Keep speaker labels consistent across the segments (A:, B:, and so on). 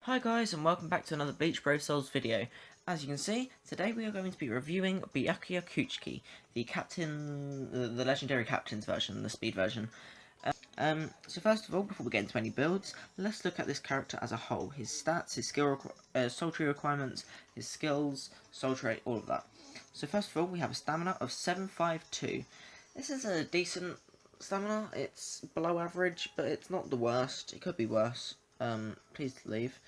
A: Hi guys, and welcome back to another Bleach Bro Souls video. As you can see, today we are going to be reviewing Byakuya the legendary captain's version, the speed version. So first of all, before we get into any builds, let's look at this character as a whole. His stats, his soul tree requirements, his skills, soul trait, all of that. So first of all, we have a stamina of 752. This is a decent stamina. It's below average, but it's not the worst. It could be worse. Please leave.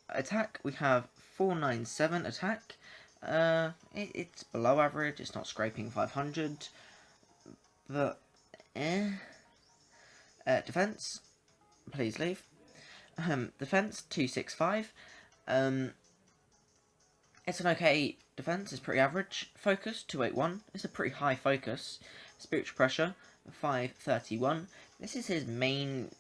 A: Attack, we have 497 attack. It's below average. It's not scraping 500, but defense, please leave. Defense 265. It's an okay defense. It's pretty average. Focus 281. It's a pretty high focus. Spiritual pressure 531. This is his main.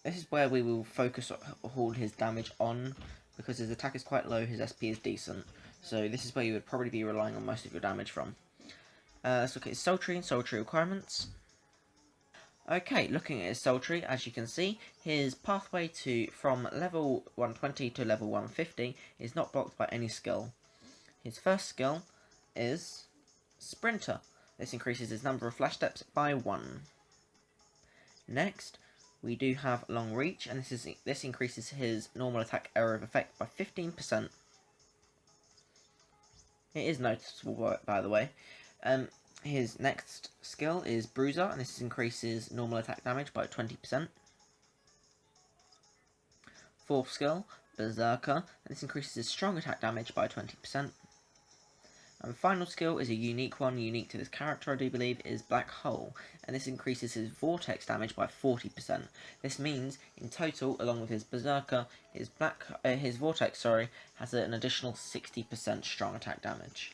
A: This is where we will focus all his damage on, because his attack is quite low, his SP is decent, so this is where you would probably be relying on most of your damage from. Let's look at his soul tree and soul tree requirements. Okay, looking at his soul tree, as you can see, his pathway from level 120 to level 150 is not blocked by any skill. His first skill is Sprinter. This increases his number of flash steps by 1. Next, we do have long reach, and this increases his normal attack area of effect by 15%. It is noticeable, by the way. His next skill is Bruiser, and this increases normal attack damage by 20%. Fourth skill, Berserker, and this increases his strong attack damage by 20%. And the final skill is a unique one, unique to this character I do believe, is Black Hole, and this increases his vortex damage by 40%. This means, in total, along with his Berserker, his vortex, has an additional 60% strong attack damage.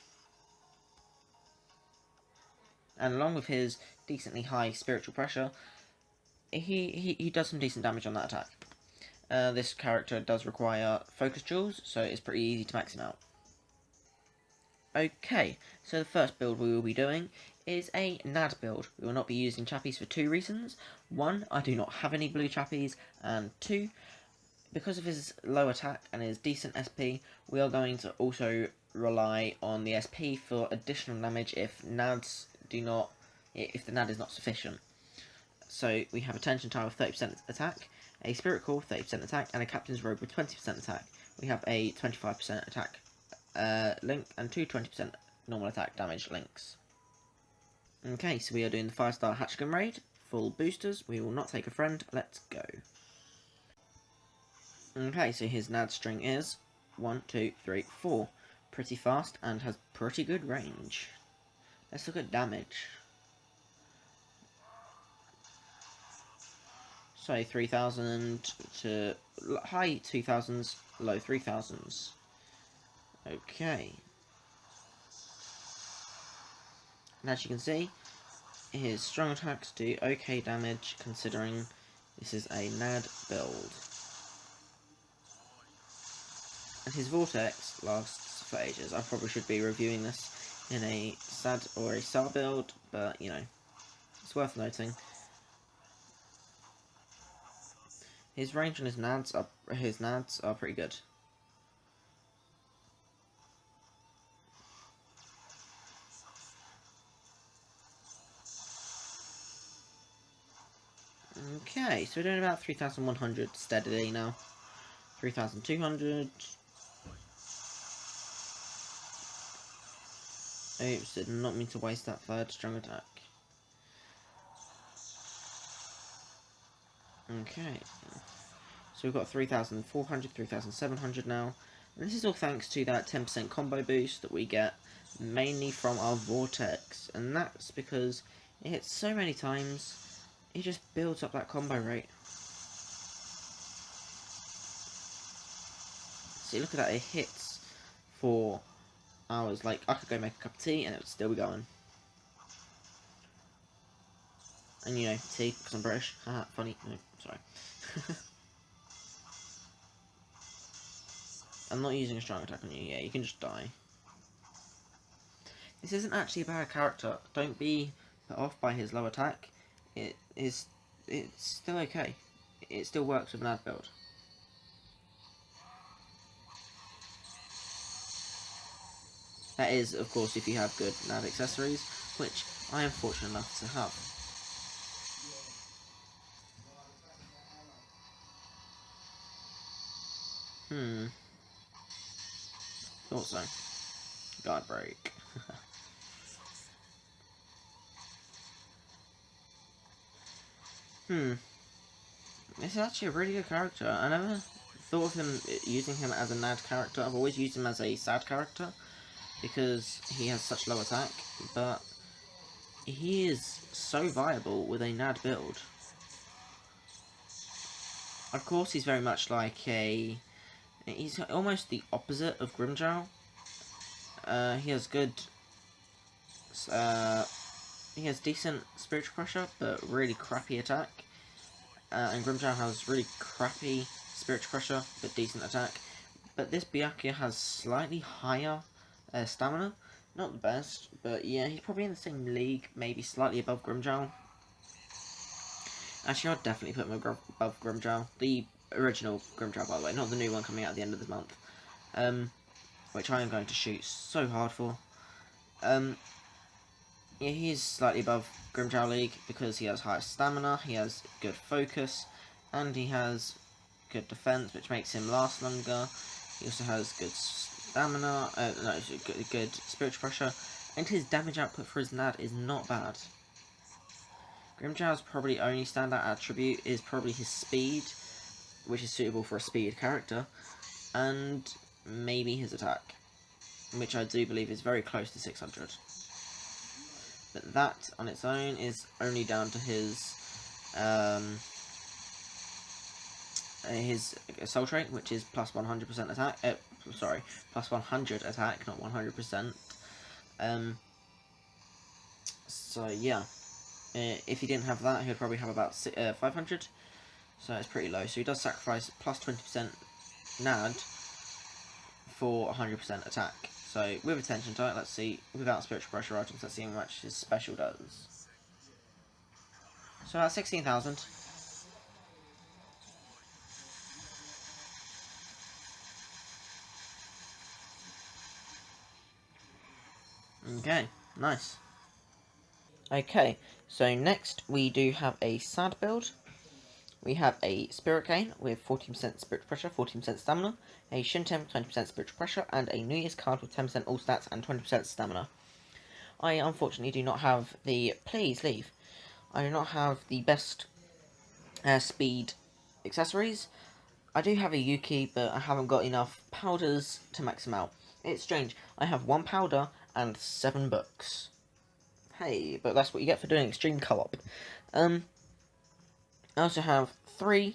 A: And along with his decently high spiritual pressure, he does some decent damage on that attack. This character does require focus jewels, so it's pretty easy to max him out. Okay, so the first build we will be doing is a NAD build. We will not be using chappies for two reasons. One, I do not have any blue chappies, and two, because of his low attack and his decent SP, we are going to also rely on the SP for additional damage if the NAD is not sufficient. So we have a Tension Tile with 30% attack, a Spirit Core 30% attack, and a Captain's Robe with 20% attack. We have a 25% attack link and two 20% normal attack damage links. Okay, so we are doing the 5-star Hatchigan raid, full boosters. We will not take a friend. Let's go. Okay, so his NAD string is 1, 2, 3, 4. Pretty fast and has pretty good range. Let's look at damage. So 3000 to high 2000s, low 3000s. Okay. And as you can see, his strong attacks do okay damage considering this is a NAD build. And his vortex lasts for ages. I probably should be reviewing this in a SAD or a SAR build, but you know, it's worth noting. His range on his NADs are pretty good. Okay, so we're doing about 3,100 steadily now. 3,200. Oops, did not mean to waste that third strong attack. Okay. So we've got 3,400, 3,700 now. And this is all thanks to that 10% combo boost that we get mainly from our Vortex. And that's because it hits so many times, it just builds up that combo rate. See, look at that, it hits for hours. Like, I could go make a cup of tea and it would still be going. And you know, tea, because I'm British. Haha, funny. No, sorry. I'm not using a strong attack on you. Yeah, you can just die. This isn't actually a bad character. Don't be put off by his low attack. It's still okay. It still works with an ad build. That is, of course, if you have good NAD accessories, which I am fortunate enough to have. Thought so. Guard break. This is actually a really good character. I never thought of him using him as a NAD character. I've always used him as a SAD character because he has such low attack, but he is so viable with a NAD build. Of course, he's very much like he's almost the opposite of Grimjow. He has good, he has decent spiritual pressure, but really crappy attack. And Grimjow has really crappy spiritual pressure, but decent attack. But this Byakuya has slightly higher stamina. Not the best, but yeah, he's probably in the same league, maybe slightly above Grimjow. Actually, I'd definitely put him above Grimjow. The original Grimjow, by the way, not the new one coming out at the end of this month. Which I am going to shoot so hard for. Yeah, he's slightly above Grimjow League because he has higher stamina, he has good focus, and he has good defense, which makes him last longer. He also has good stamina, good spiritual pressure, and his damage output for his NAD is not bad. Grimjow's probably only standout attribute is probably his speed, which is suitable for a speed character, and maybe his attack, which I do believe is very close to 600. But that on its own is only down to his assault rate, which is plus 100% attack. Sorry, plus 100 attack, not 100%. So yeah, if he didn't have that, he would probably have about 500. So it's pretty low. So he does sacrifice plus 20% NAD for 100% attack. So with attention to it, let's see, without spiritual pressure items, let's see how much his special does. So about 16,000. Okay, nice. Okay, so next we do have a SAD build. We have a Spirit Cane with 14% spiritual pressure, 14% stamina, a Shinten 20% spiritual pressure, and a New Year's card with 10% all stats and 20% stamina. I unfortunately do not have the... Please leave. I do not have the best speed accessories. I do have a Yuki, but I haven't got enough powders to max them out. It's strange. I have 1 powder and 7 books. Hey, but that's what you get for doing extreme co-op. I also have 3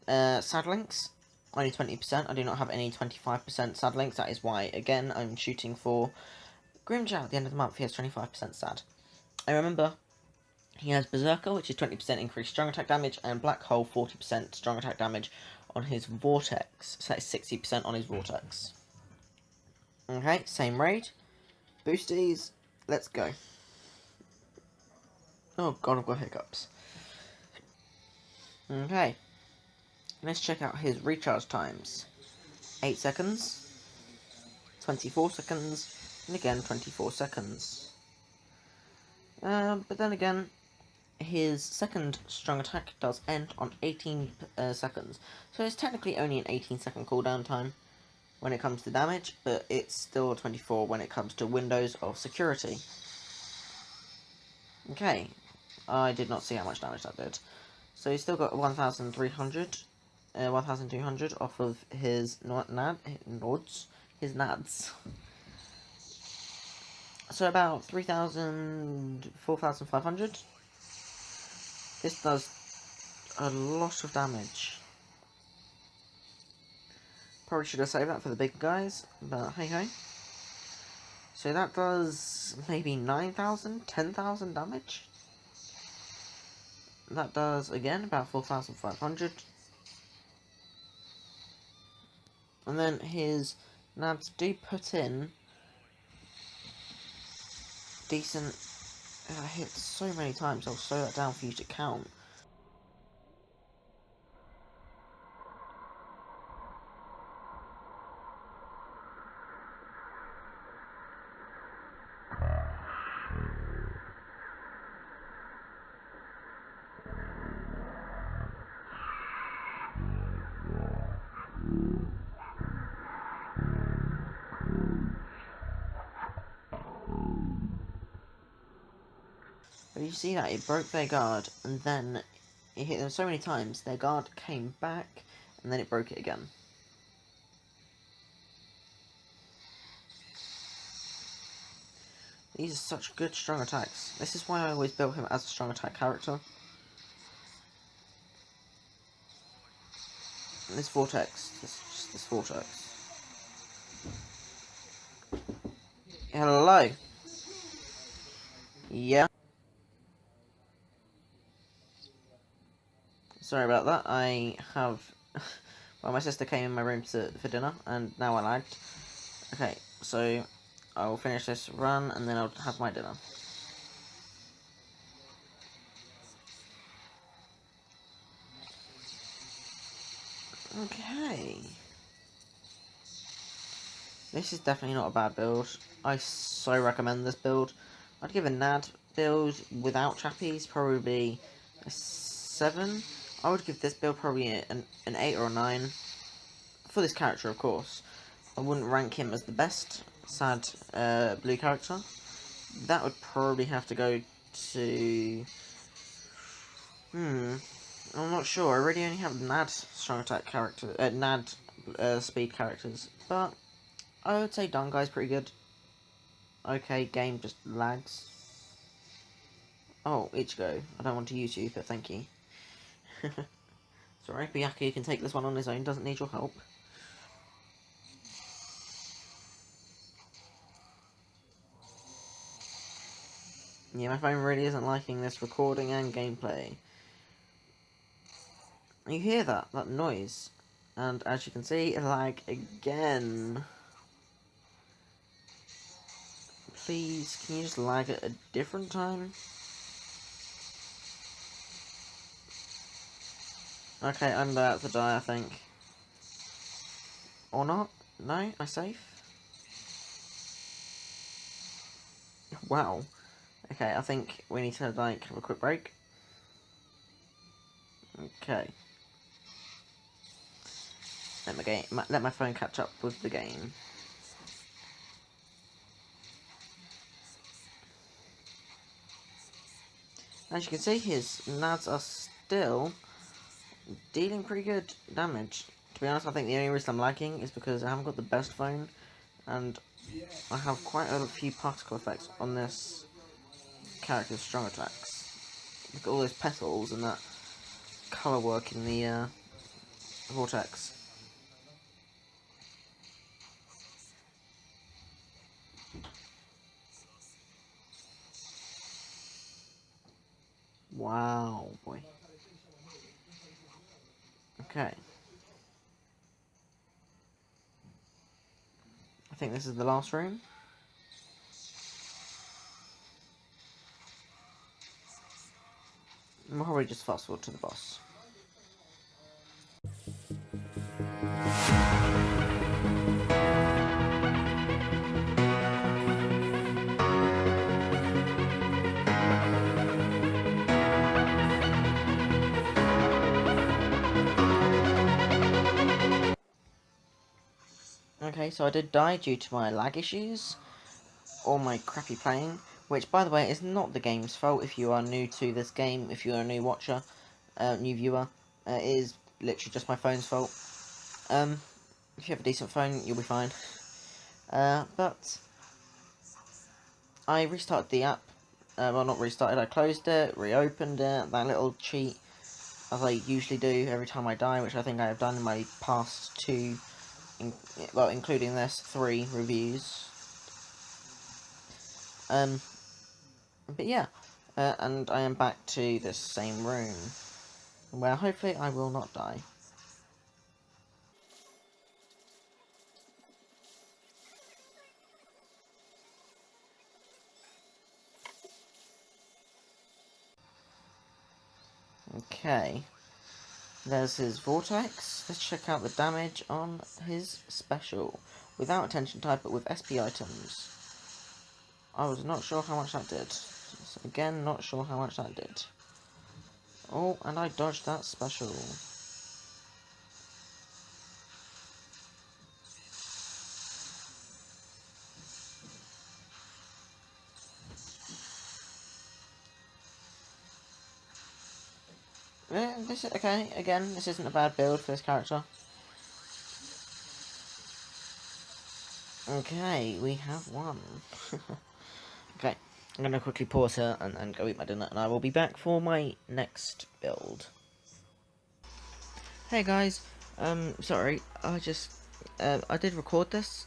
A: sad links, only 20%. I do not have any 25% sad links. That is why, again, I'm shooting for Grimjow at the end of the month. He has 25% sad. I remember he has Berserker, which is 20% increased strong attack damage, and Black Hole, 40% strong attack damage on his Vortex. So that is 60% on his Vortex. Okay, same raid. Boosties, let's go. Oh god, I've got hiccups. Okay, let's check out his recharge times. 8 seconds, 24 seconds, and again 24 seconds. But then again, his second strong attack does end on 18 seconds. So it's technically only an 18-second cooldown time when it comes to damage, but it's still 24 when it comes to windows of security. Okay, I did not see how much damage that did. So he's still got 1,300, 1,200 off of his his nads. So about 3,000, 4,500. This does a lot of damage. Probably should have saved that for the big guys, but hey ho. So that does maybe 9,000, 10,000 damage. That does, again, about 4,500. And then his nads do put in decent hits so many times. I'll slow that down for you to count. you see that? It broke their guard, and then it hit them so many times, their guard came back, and then it broke it again. These are such good strong attacks. This is why I always built him as a strong attack character. And this vortex, this vortex. Hello. Yeah. Sorry about that. I have. Well, my sister came in my room for dinner, and now I lagged. Okay, so I will finish this run, and then I'll have my dinner. Okay. This is definitely not a bad build. I so recommend this build. I'd give a NAD build witut trapeze probably a 7. I would give this build probably an 8 or a 9. For this character, of course. I wouldn't rank him as the best sad blue character. That would probably have to go to... I'm not sure. I really only have NAD strong attack character, NAD speed characters, but I would say Dungai's pretty good. Okay, game just lags. Oh, Ichigo. I don't want to use you, but thank you. Sorry, Byakuya can take this one on his own, doesn't need your help. Yeah, my phone really isn't liking this recording and gameplay. You hear that noise? And as you can see, lag again. Please, can you just lag at a different time? Okay, I'm about to die, I think. Or not? No? Am I safe? Wow. Okay, I think we need to, like, have a quick break. Okay. Let my phone catch up with the game. As you can see, his NADs are still dealing pretty good damage. To be honest, I think the only reason I'm lagging is because I haven't got the best phone, and I have quite a few particle effects on this character's strong attacks. Look at all those petals and that colour work in the vortex. Wow, boy. Okay. I think this is the last room. We'll probably just fast forward to the boss. Okay, so I did die due to my lag issues, or my crappy playing, which, by the way, is not the game's fault if you are new to this game, if you're a new watcher, new viewer. It is literally just my phone's fault. If you have a decent phone, you'll be fine. But I restarted the app. Well, not restarted, I closed it, reopened it, that little cheat, as I usually do every time I die, which I think I have done in my past 2, well, including this, 3 reviews. But yeah, and I am back to this same room, where hopefully I will not die. Okay, there's his vortex. Let's check out the damage on his special. Without attention type, but with SP items. I was not sure how much that did. So again, not sure how much that did. Oh, and I dodged that special. This is okay. Again, this isn't a bad build for this character. Okay, we have one. Okay, I'm gonna quickly pause here and go eat my dinner, and I will be back for my next build. Hey guys, sorry, I did record this,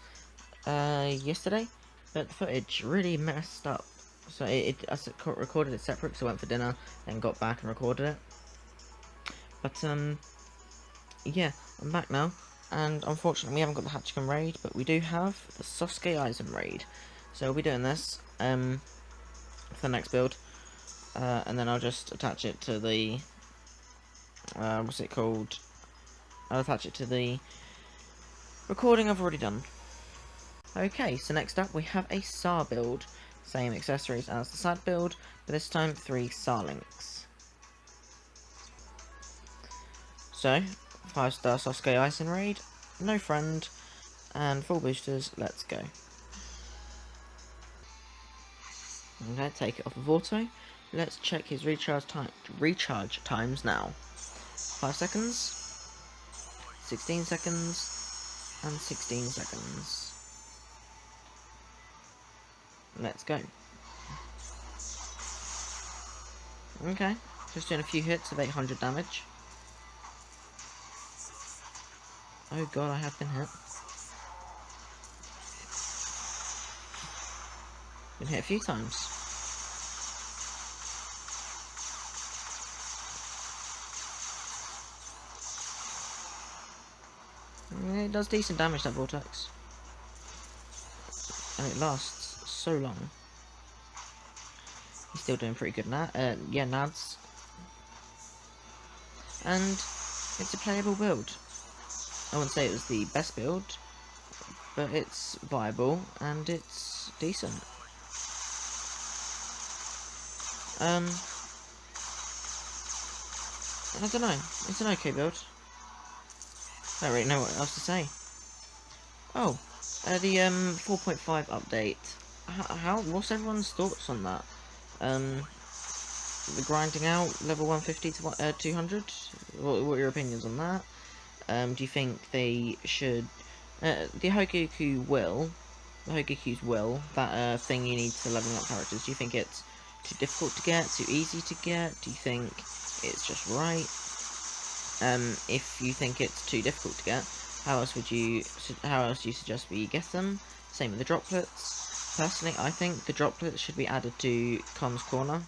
A: yesterday, but the footage really messed up. So I recorded it separate, so I went for dinner, then got back and recorded it. But, yeah, I'm back now, and unfortunately we haven't got the Hatchigan raid, but we do have the Souls-8 raid. So we'll be doing this, for the next build, and then I'll just attach it to the, what's it called? I'll attach it to the recording I've already done. Okay, so next up we have a SAR build. Same accessories as the SAD build, but this time 3 SAR links. So, 5-star Sasuke Ison Raid, no friend, and full boosters, let's go. Okay, take it off of auto. Let's check his recharge times now. 5 seconds, 16 seconds, and 16 seconds. Let's go. Okay, just doing a few hits of 800 damage. Oh god, I have been hit. Been hit a few times. It does decent damage, that vortex. And it lasts so long. He's still doing pretty good yeah, nads. And it's a playable build. I wouldn't say it was the best build, but it's viable and it's decent. I don't know. It's an okay build. I don't really know what else to say. Oh, the 4.5 update. What's everyone's thoughts on that? The grinding out level 150 to 200. What are your opinions on that? Do you think they should the Hogoku's will, that thing you need to leveling up characters? Do you think it's too difficult to get, too easy to get? Do you think it's just right? If you think it's too difficult to get, how else do you suggest we get them? Same with the droplets. Personally, I think the droplets should be added to Com's Corner,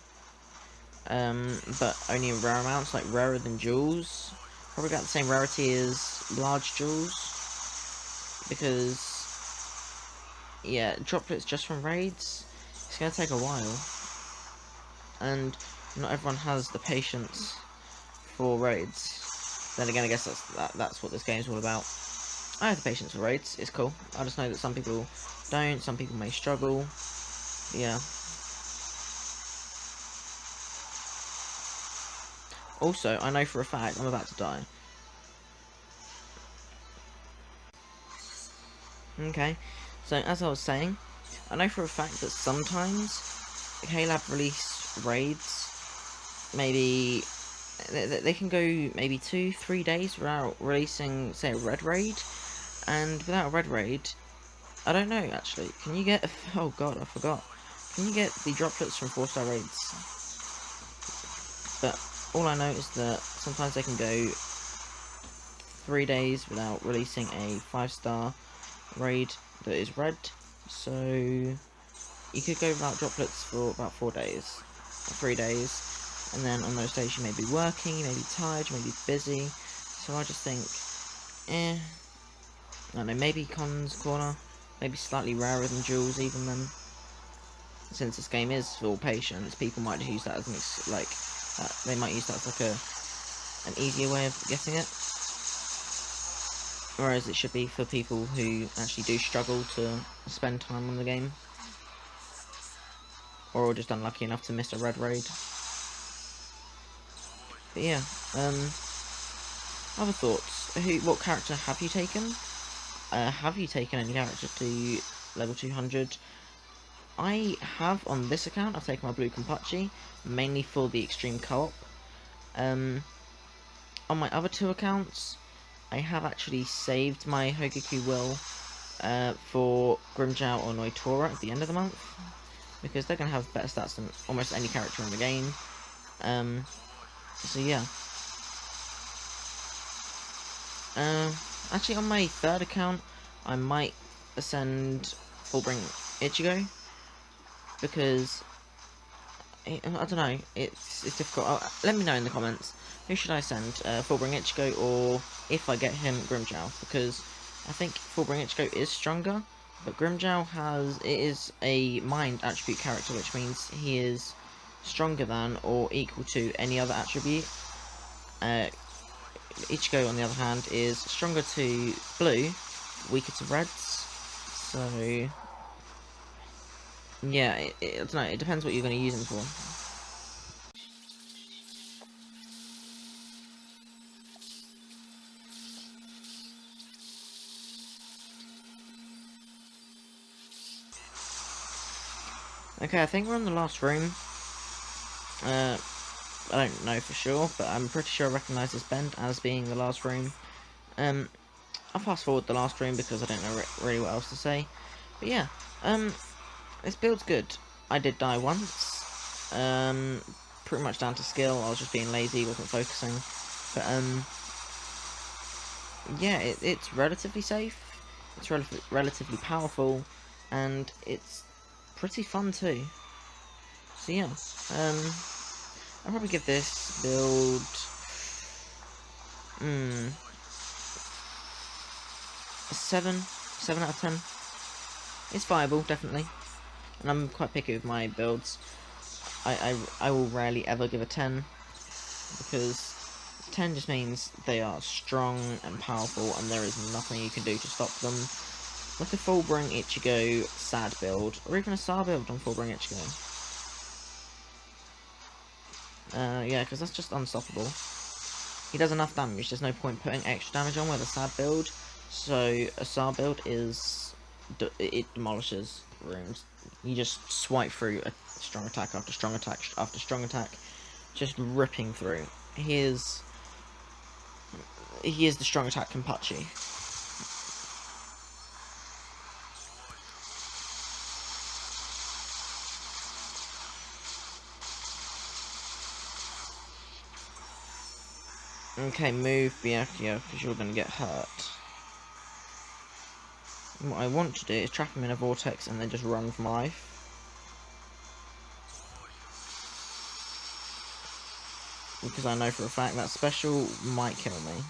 A: but only in rare amounts, like rarer than jewels. Probably got the same rarity as large jewels, because yeah, droplets just from raids, it's gonna take a while, and not everyone has the patience for raids. Then again, I guess that's what this game's all about. I have the patience for raids, it's cool. I just know that some people don't, some people may struggle. Yeah. Also, I know for a fact I'm about to die. Okay, so as I was saying, I know for a fact that sometimes K-Lab release raids, maybe they can go maybe 2-3 days without releasing, say, a red raid, and without a red raid, I don't know actually, can you get, oh god, I forgot, can you get the droplets from 4-star raids? But all I know is that sometimes they can go 3 days without releasing a 5-star raid that is red, so you could go without droplets for about 4 days, or 3 days, and then on those days you may be working, you may be tired, you may be busy, so I just think, I don't know, maybe Con's Corner, maybe slightly rarer than Jules even then, since this game is for patience, people might use that as an they might use that as like an easier way of getting it, whereas it should be for people who actually do struggle to spend time on the game, or are just unlucky enough to miss a red raid. But yeah, other thoughts. What character have you taken? Have you taken any character to level 200? I have on this account. I've taken my blue Kenpachi, mainly for the extreme co-op. on my other two accounts, I have actually saved my Hogaku Will for Grimmjow or Noitora at the end of the month, because they're going to have better stats than almost any character in the game. So yeah. Actually, on my third account, I might ascend Fullbring Ichigo, because I don't know, it's difficult. Let me know in the comments, who should I send, Fullbring Ichigo, or if I get him, Grimmjow, because I think Fullbring Ichigo is stronger, but Grimmjow is a mind attribute character, which means he is stronger than or equal to any other attribute. Ichigo, on the other hand, is stronger to blue, weaker to reds, so yeah, I don't know, it depends what you're going to use him for. Okay, I think we're in the last room. I don't know for sure, but I'm pretty sure I recognise this bend as being the last room. I'll fast forward the last room because I don't know really what else to say. But yeah, this build's good. I did die once. Pretty much down to skill. I was just being lazy, wasn't focusing. But yeah, it's relatively safe. It's relatively powerful, and it's pretty fun too. So yeah, I'll probably give this build a 7 out of 10. It's viable, definitely, and I'm quite picky with my builds. I will rarely ever give a 10, because 10 just means they are strong and powerful, and there is nothing you can do to stop them. Like a Fullbring Ichigo Sad build, or even a Sar build on Fullbring Ichigo. Yeah, because that's just unstoppable. He does enough damage, there's no point putting extra damage on with a Sad build, so a Sar build it demolishes rooms. You just swipe through a strong attack after strong attack after strong attack, just ripping through. He is the strong attack Kenpachi. Okay, move Byakuya, because you're going to get hurt. And what I want to do is trap him in a vortex and then just run for my life. Because I know for a fact that special might kill me.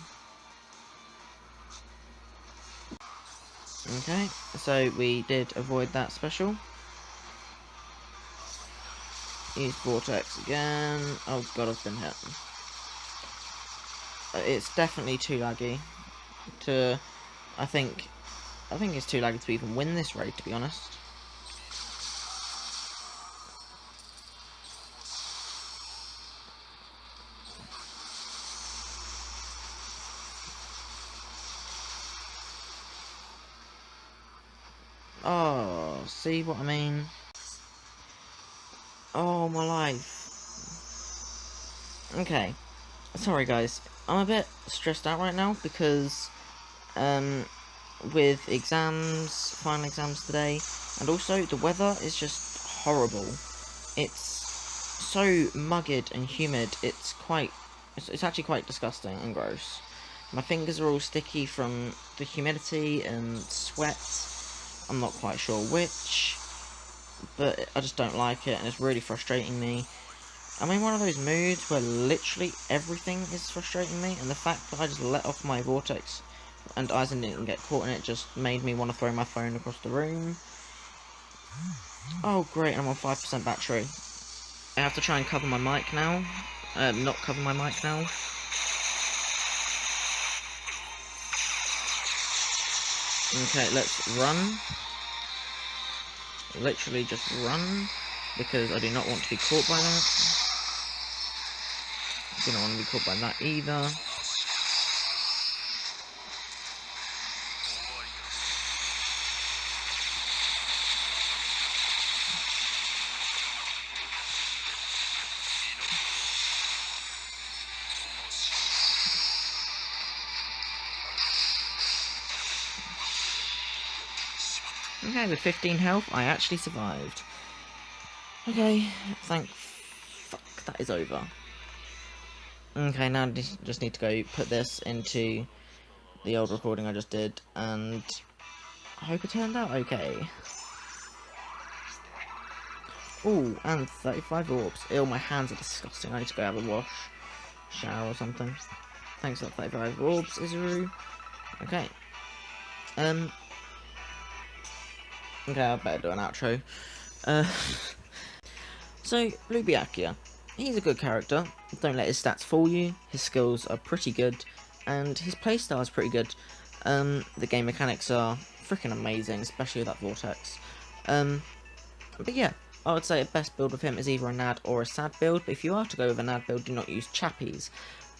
A: Okay, so we did avoid that special. Use vortex again. Oh god, I've been hit. It's definitely too laggy to... I think it's too laggy to even win this raid, to be honest. Oh, see what I mean? Oh, my life. Okay. Sorry, guys. I'm a bit stressed out right now because, with exams, final exams today, and also the weather is just horrible. It's so mugged and humid, it's actually quite disgusting and gross. My fingers are all sticky from the humidity and sweat. I'm not quite sure which, but I just don't like it, and it's really frustrating me. I'm in one of those moods where literally everything is frustrating me, and the fact that I just let off my vortex and Aizen didn't get caught in it just made me want to throw my phone across the room. Oh great, I'm on 5% battery. I have to try and cover my mic now. Not cover my mic now. Okay, let's run. Literally just run, because I do not want to be caught by that. I do not want to be caught by that either. Okay, with 15 health, I actually survived. Okay, thank fuck, that is over. Okay, now I just need to go put this into the old recording I just did, and I hope it turned out okay. Ooh, and 35 orbs. Ew, my hands are disgusting. I need to go have a wash, shower or something. Thanks for 35 orbs, Izuru. Okay. Okay, I better do an outro. So, Blue Byakuya. He's a good character. Don't let his stats fool you. His skills are pretty good, and his playstyle is pretty good. The game mechanics are freaking amazing, especially with that vortex. But yeah, I would say a best build with him is either a NAD or a SAD build, but if you are to go with a NAD build, do not use Chappies.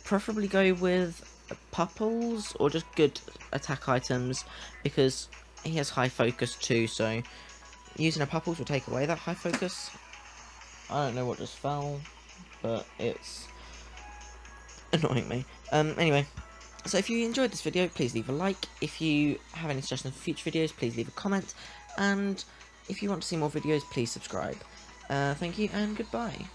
A: Preferably go with Pupples or just good attack items, because he has high focus too, so using a Pupples will take away that high focus. I don't know what just fell, but it's annoying me. Anyway, so if you enjoyed this video, please leave a like. If you have any suggestions for future videos, please leave a comment. And if you want to see more videos, please subscribe. Thank you and goodbye.